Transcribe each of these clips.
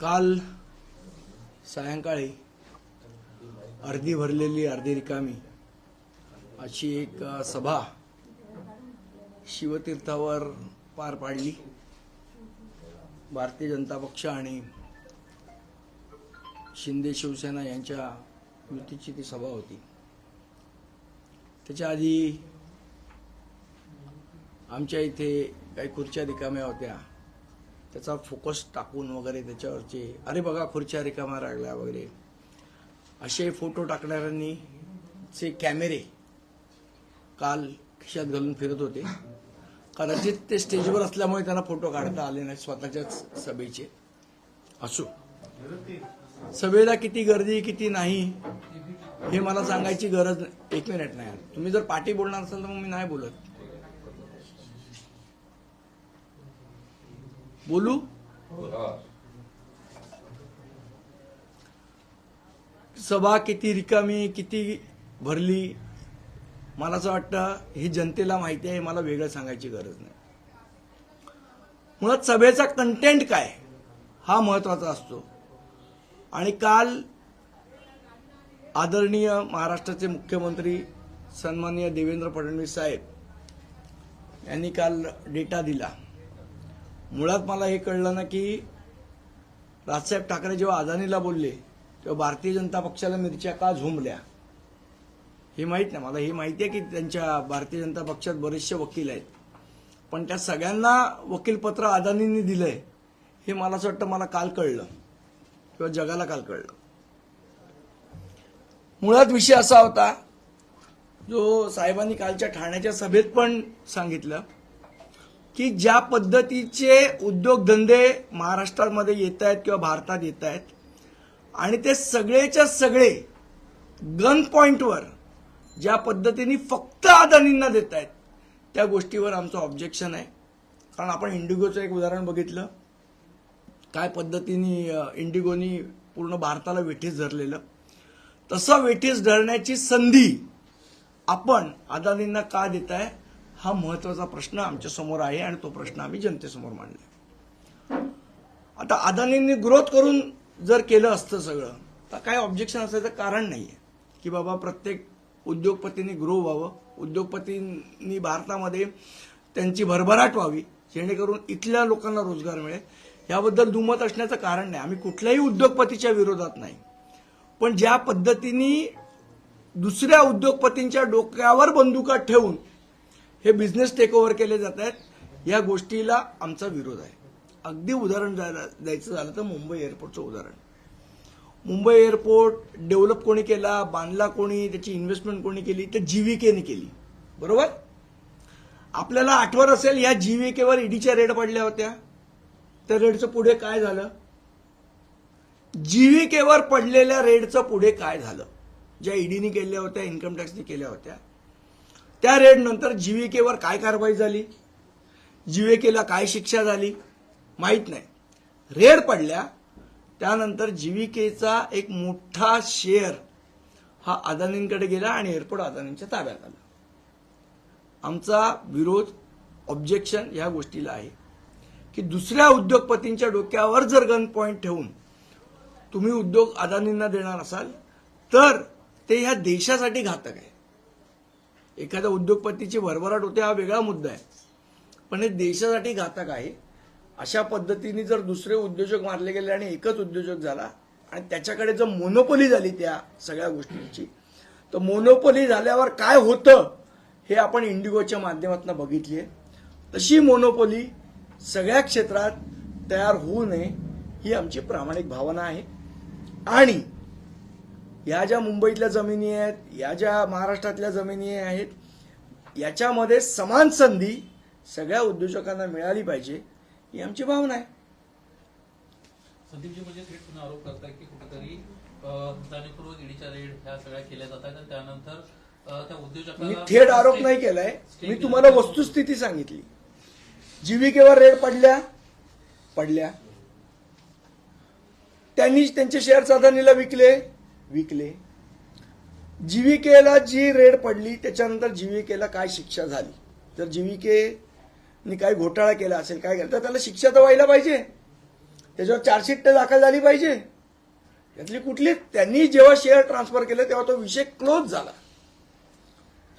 काल सायंकाळी अर्धी भरलेली अर्धी रिकामी अशी एक सभा शिवतीर्थावर पार पाडली. भारतीय जनता पक्ष आणि शिंदे शिवसेना यांच्या युतीची ती सभा होती. त्याच्या आधी आमच्या इथे काही खुर्च्या रिकाम्या होत्या, त्याचा फोकस टाकून वगैरे त्याच्यावरचे अरे बघा खुर्च्या रिकाम्या राहिल्या वगैरे असे फोटो टाकणाऱ्यांनी चे कॅमेरे काल खिशात घालून फिरत होते. कदाचित ते स्टेजवर असल्यामुळे त्यांना फोटो काढता आले नाही स्वतःच्याच सभेचे. असो, सभेला किती गर्दी किती नाही हे मला सांगायची गरज एक मिनिट नाही. तुम्ही जर पाठी बोलणार असाल तर मग मी नाही बोलत. बोलू? सभा किती रिकामी किती भरली मला असं वाटतं ही जनतेला माहिती आहे, मला वेगळं सांगायची गरज नाही. मुळात सभेचा कंटेंट काय हा महत्वाचा असतो. आणि काल आदरणीय महाराष्ट्राचे मुख्यमंत्री सन्माननीय देवेंद्र फडणवीस साहेब यांनी काल डेटा दिला. मुळात मला हे कळलं ना की राजसाहेब ठाकरे जेव्हा अदानीला बोलले तेव्हा भारतीय जनता पक्षाला मिरच्या का झोंबल्या हे माहीत नाही. मला हे माहिती आहे की त्यांच्या भारतीय जनता पक्षात बरेचसे वकील आहेत, पण त्या सगळ्यांना वकीलपत्र अदानींनी दिलंय हे मला असं वाटतं मला काल कळलं किंवा जगाला काल कळलं. मुळात विषय असा होता जो साहेबांनी कालच्या ठाण्याच्या सभेत पण सांगितलं की ज्या पद्धतीचे उद्योगधंदे महाराष्ट्रामध्ये येत आहेत किंवा भारतात येत आहेत आणि ते सगळेच्या सगळे गन पॉइंटवर ज्या पद्धतीने फक्त अदानींना देत आहेत त्या गोष्टीवर आमचं ऑब्जेक्शन आहे. कारण आपण इंडिगोचं एक उदाहरण बघितलं, काय पद्धतीने इंडिगोनी पूर्ण भारताला वेठीस धरलेलं. तसं वेठीस धरण्याची संधी आपण अदानींना का देताय हा महत्वाचा प्रश्न आमच्या समोर आहे आणि तो प्रश्न आम्ही जनतेसमोर मांडला. आता अदानींनी ग्रोथ करून जर केलं असतं सगळं तर काय ऑब्जेक्शन असायचं कारण नाहीये की बाबा प्रत्येक उद्योगपतींनी ग्रो व्हावं, उद्योगपतींनी भारतामध्ये त्यांची भरभराट व्हावी जेणेकरून इथल्या लोकांना रोजगार मिळेल याबद्दल दुमत असण्याचं कारण नाही. आम्ही कुठल्याही उद्योगपतीच्या विरोधात नाही, पण ज्या पद्धतीने दुसऱ्या उद्योगपतींच्या डोक्यावर बंदुका ठेवून हे बिझनेस टेक ओव्हर केले जात आहेत या गोष्टीला आमचा विरोध आहे. अगदी उदाहरण द्यायचं झालं तर मुंबई एअरपोर्टचं उदाहरण. मुंबई एअरपोर्ट डेव्हलप कोणी केला, बांधला कोणी, त्याची इन्व्हेस्टमेंट कोणी केली, तर जीव्हीकेने केली. बरोबर? आपल्याला आठवत असेल या जीव्हीकेवर ईडीच्या रेड पडल्या होत्या. त्या रेडचं पुढे काय झालं? जीव्हीकेवर पडलेल्या रेडचं पुढे काय झालं? ज्या ईडीने केल्या होत्या, इन्कम टॅक्सने केल्या होत्या, त्या रेड नंतर जीव्हीकेवर काय कारवाई झाली, जीव्हीकेला काय शिक्षा झाली माहित नाही. रेड पडल्या त्यानंतर जीव्हीकेचा एक मोठा शेअर हा अदानींकडे गेला आणि एअरपोर्ट अदानींच्या ताब्यात आला. आमचा विरोध ऑब्जेक्शन या गोष्टीला आहे की दुसऱ्या उद्योगपतींच्या डोक्यावर जर गन पॉइंट ठेवून तुम्ही उद्योग अदानींना देणार असाल तर ते ह्या देशासाठी घातक आहे. एखाद्या उद्योगपतीची भरभराट होते हा वेगळा मुद्दा आहे, पण हे देशासाठी घातक आहे. अशा पद्धतीने जर दुसरे उद्योजक मारले गेले आणि एकच उद्योजक झाला आणि त्याच्याकडे जर मोनोपोली झाली त्या सगळ्या गोष्टींची, तर मोनोपोली झाल्यावर काय होतं हे आपण इंडिगोच्या माध्यमातून बघितली आहे. तशी मोनोपोली सगळ्या क्षेत्रात तयार होऊ नये ही आमची प्रामाणिक भावना आहे. आणि या ज्या मुंबईतल्या जमिनी आहेत, या ज्या महाराष्ट्रातल्या जमिनी आहेत, याच्यामध्ये समान संधी सगळ्या उद्योजकांना मिळाली पाहिजे ही आमची भावना आहे. संदीपजी म्हणजे थेट पुन्हा आरोप करताय की कुठेतरी जाणीवपूर्वक ईडीच्या रेड ह्या सगळ्या केल्या जातात आणि त्यानंतर त्या उद्योजकांना. मी थेट आरोप नाही केलाय, मी तुम्हाला वस्तुस्थिती सांगितली. जीव्हीकेवर रेड पडल्या त्यांनी त्यांचे शेअर्स अदानीला विकले. जीव्हीकेला जी रेड पडली त्याच्यानंतर जीव्हीकेला काय शिक्षा झाली, जर जीव्हीकेने काय घोटाळा केला असेल काय केलं तर त्याला शिक्षा तर व्हायला पाहिजे. त्याच्यावर चार्जशीट तर दाखल झाली पाहिजे. यातली कुठली त्यांनी जेव्हा शेअर ट्रान्सफर केले तेव्हा तो विषय क्लोज झाला.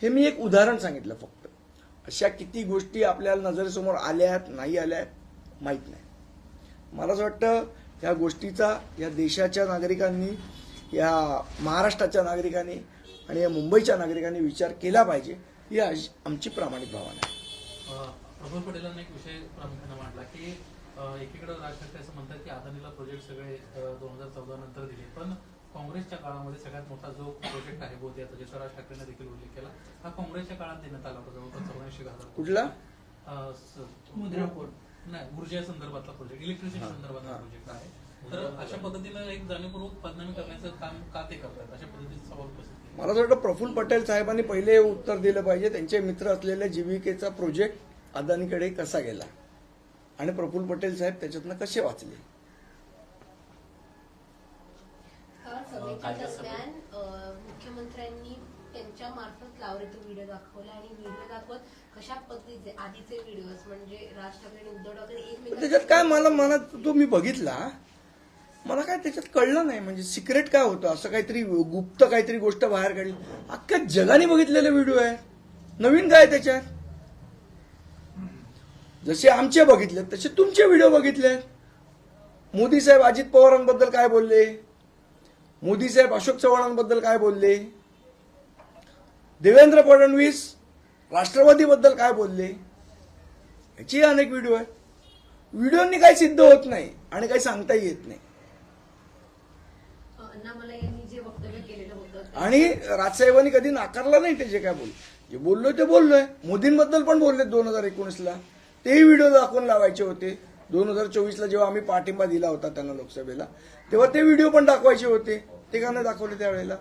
हे मी एक उदाहरण सांगितलं फक्त. अशा किती गोष्टी आपल्याला नजरेसमोर आल्यात नाही आल्यात माहीत नाही. मला असं वाटतं या गोष्टीचा या देशाच्या नागरिकांनी, या महाराष्ट्राच्या नागरिकांनी आणि या मुंबईच्या नागरिकांनी विचार केला पाहिजे. ही आमची प्रामाणिक भावना आहे. प्रफुल्ल पटेलांनी एक विषय प्रामुख्याने मांडला की एकीकडे राज ठाकरे असं म्हणतात की अदानीला प्रोजेक्ट सगळे 2014 नंतर दिले, पण काँग्रेसच्या काळामध्ये सगळ्यात मोठा जो प्रोजेक्ट आहे बोधियाचा, ज्याचा राज ठाकरेंनी देखील उल्लेख केला, हा काँग्रेसच्या काळात देण्यात आला होता, जवळपास 84,000. कुठला? नाही, ऊर्जा संदर्भातला प्रोजेक्ट, इलेक्ट्रिसिटी संदर्भातला प्रोजेक्ट आहे. तर अशा पद्धतीनं एक जाणीवपूर्वक बदनामी करण्याचं काम का ते करतात? अशा पद्धतीचा सवाल उपस्थित केला. मला असं वाटतं प्रफुल्ल पटेल साहेबांनी पहिले उत्तर दिलं पाहिजे. त्यांचे मित्र असलेल्या जीविकेचा प्रोजेक्ट अदानीकडे कसा गेला आणि प्रफुल्ल पटेल साहेब त्याच्यातनं कसे वाचले. सभेच्या दरम्यान मुख्यमंत्र्यांनी त्यांच्या मार्फत लावरेतो व्हिडिओ दाखवला आणि व्हिडिओ दाखवत कशा पद्धतीचे आधीचे व्हिडिओज म्हणजे राज ठाकरे आणि उद्धव ठाकरे एकमेकांना त्याच्यात काय मला तो मी बघितला, मला काय त्याच्यात कळलं नाही. म्हणजे सिक्रेट काय होतं, असं काहीतरी गुप्त काहीतरी गोष्ट बाहेर काढली. अख्ख्या जगाने बघितलेले व्हिडिओ आहे, नवीन काय त्याच्यात. जसे आमचे बघितले तसे तुमचे व्हिडिओ बघितले. मोदी साहेब अजित पवारांबद्दल काय बोलले, मोदी साहेब अशोक चव्हाणांबद्दल काय बोलले, देवेंद्र फडणवीस राष्ट्रवादीबद्दल काय बोलले, याची अनेक व्हिडिओ आहेत. व्हिडिओनी काही सिद्ध होत नाही आणि काही सांगताही येत नाही. अण्णामला यांनी जे वक्तव्य केलेलं होतं आणि राजसाहेबांनी कधी नाकारलं नाही. ते जे काय जे बोललोय ते बोललोय. मोदींबद्दल पण बोलले 2019ला, तेही व्हिडिओ दाखवून लावायचे होते. 2024ला जेव्हा आम्ही पाठिंबा दिला होता त्यांना लोकसभेला, तेव्हा ते व्हिडिओ पण दाखवायचे होते. ते का नाही दाखवले त्यावेळेला.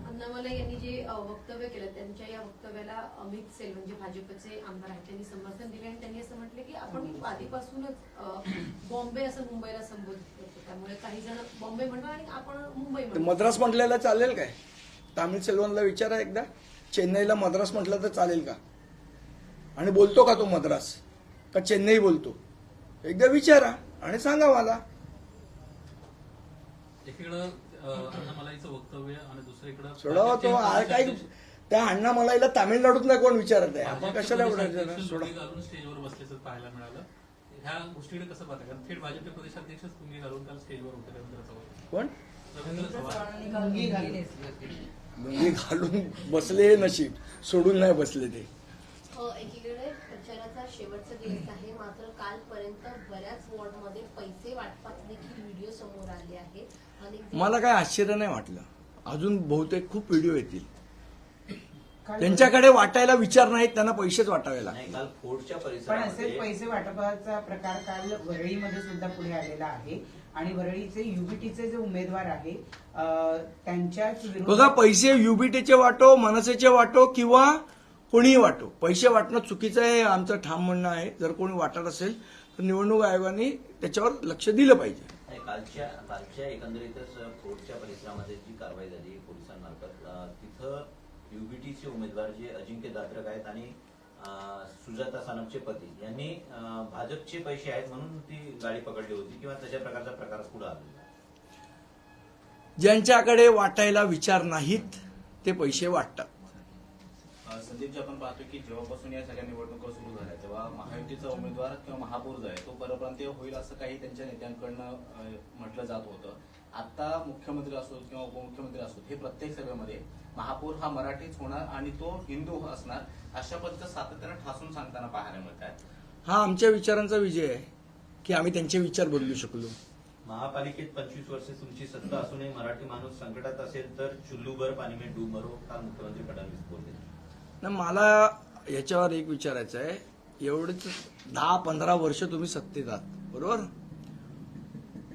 अण्णामला यांनी जे वक्तव्य केलं त्यांच्या या वक्तव्याला अमित सेल म्हणजे भाजपचे आमदार आहेत त्यांनी समर्थन दिले आणि त्यांनी असं म्हटलं की आपण आधीपासूनच बॉम्बे असं मुंबईला संबोधित करतो, त्यामुळे काही जण बॉम्बे म्हणतो आणि आपण मुंबई ते म्हणतो. मद्रास म्हटलेलं चालेल काय? तामिळ सेल्वनला विचारा एकदा, चेन्नईला मद्रास म्हटलं तर चालेल का? आणि बोलतो का तो मद्रास का चेन्नई बोलतो? एकदा विचारा आणि सांगा मला. एकीकडं अण्णामलाईचं वक्तव्य आणि दुसरीकडं सोडावा तो काय त्या अण्णामलाईला तामिळनाडूत नाही कोण विचारत आहे. आपण कशाला एवढं सोडा. घालून स्टेजवर बसल्याचं पाहायला मिळालं. ह्या गोष्टीकडे कसं पाहता? कारण थेट भाजपचे प्रदेशाध्यक्षच तुम्ही घालून त्याला स्टेजवर होते. रवींद्र चव्हाण कोण रवींद्र चव्हाण मुंगी घालून बसले, नशीब सोडून नाही बसले ते. एकीकडे प्रचाराचा शेवटचा दिवस आहे, मात्र कालपर्यंत बऱ्याच वॉर्डमध्ये पैसे वाटपाचे देखील व्हिडिओ समोर आले आहेत. मला काय आश्चर्य नाही वाटलं. अजून बहुतेक खूप व्हिडिओ येतील. त्यांच्याकडे वाटायला विचार नाहीत, त्यांना पैसेच वाटावे लागतील. काल फोर्टच्या पण असे परिसरामध्ये पैसे वाटपाचा प्रकार काल वरळीमध्ये सुद्धा पुढे आलेला आहे आणि वरळीचे युबीटीचे जे उमेदवार आहे त्यांच्याच विरोधात बघा, पैसे युबीटीचे वाटो, मनसेचे वाटो किंवा कोणीही वाटो, पैसे वाटणं चुकीचं आहे आमचं ठाम म्हणणं आहे. जर कोणी वाटत असेल तर निवडणूक आयोगाने त्याच्यावर लक्ष दिलं पाहिजे. कालच्या एकंदरीतच फोर्टच्या परिसरामध्ये जी कारवाई झाली पोलिसांमार्फत, तिथं युबीटीचे उमेदवार जे अजिंक्य दात्रक आहेत आणि सुजाता सानपचे पती यांनी भाजपचे पैसे आहेत म्हणून ती गाडी पकडली होती किंवा तशा प्रकारचा प्रकार पुढे आला. ज्यांच्याकडे वाटायला विचार नाहीत ते पैसे वाटतात. संदीपजी, आपण पाहतो की जेव्हापासून या सगळ्या निवडणुका सुरू झाल्या तेव्हा महायुतीचा उमेदवार किंवा महापौर जो आहे तो परप्रांतीय होईल असं काही त्यांच्या नेत्यांकडनं म्हटलं जात होतं. आता मुख्यमंत्री असोत किंवा उपमुख्यमंत्री असोत, हे प्रत्येक सभेमध्ये महापौर हा मराठीच होणार आणि तो हिंदू असणार अशा पद्धतीचं सातत्यानं ठासून सांगताना पाहायला मिळत आहे. हा आमच्या विचारांचा विजय आहे की आम्ही त्यांचे विचार बदलू शकलो. महापालिकेत 25 वर्षे तुमची सत्ता असूनही मराठी माणूस संकटात असेल तर चुल्लूभर पाणी में डूब मरो, का मुख्यमंत्री फडणवीस बोलले. ना मला याच्यावर एक विचारायचं आहे. एवढेच 10-15 वर्ष तुम्ही सत्तेत आहात, बरोबर?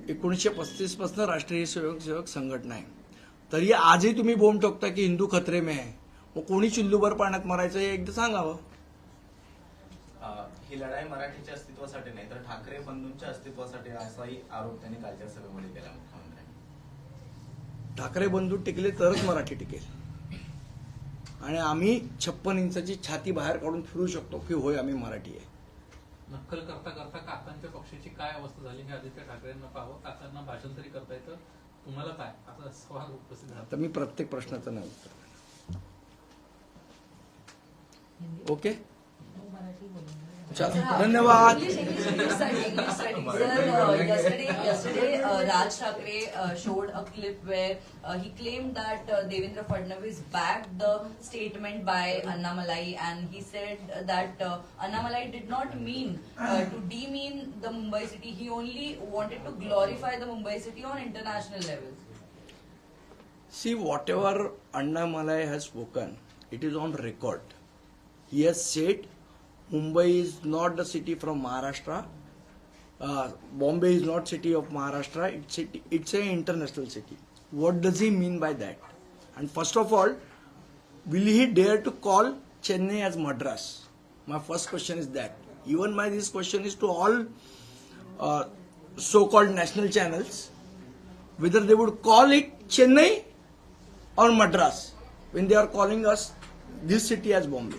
1935 पासून राष्ट्रीय स्वयंसेवक संघटना आहे, तरी आजही तुम्ही बोंब ठोकता की हिंदू खतरे में आहे. मग कोणी चुल्लूभर पाण्यात मरायचं हे एकदा सांगावं. ही लढाई मराठीच्या अस्तित्वासाठी नाही तर ठाकरे बंधूंच्या अस्तित्वासाठी असाही आरोप त्यांनी कालच्या सभेमध्ये केला मुख्यमंत्र्यांनी. ठाकरे बंधू टिकले तरच मराठी टिकेल. आणि आम्ही 56 इंचाची छाती बाहेर काढून फिरू शकतो की होय आम्ही मराठी आहे. नक्कल करता करता काकांच्या पक्षाची काय अवस्था झाली हे आदित्य ठाकरेंना पाहावं, काकांना भाषण तरी करता येतं, तुम्हाला काय असा सवाल उपस्थित झाला. आता मी प्रत्येक प्रश्नाचं नाही उत्तर देणार. ओके, चला, धन्यवाद. Yesterday, Raj Thakre showed a clip where he claimed that Devendra Fadnavis backed the statement by Annamalai, and he said that Annamalai did not mean to demean the Mumbai city. He only wanted to glorify the Mumbai city on international levels. See, whatever Annamalai has spoken, it is on record. He has said Mumbai is not the city from Maharashtra. Bombay is not city of Maharashtra. It's an international city. What does he mean by that? And first of all, will he dare to call Chennai as Madras? My first question is that. Even this question is to all so-called national channels, whether they would call it Chennai or Madras when they are calling us this city as Bombay.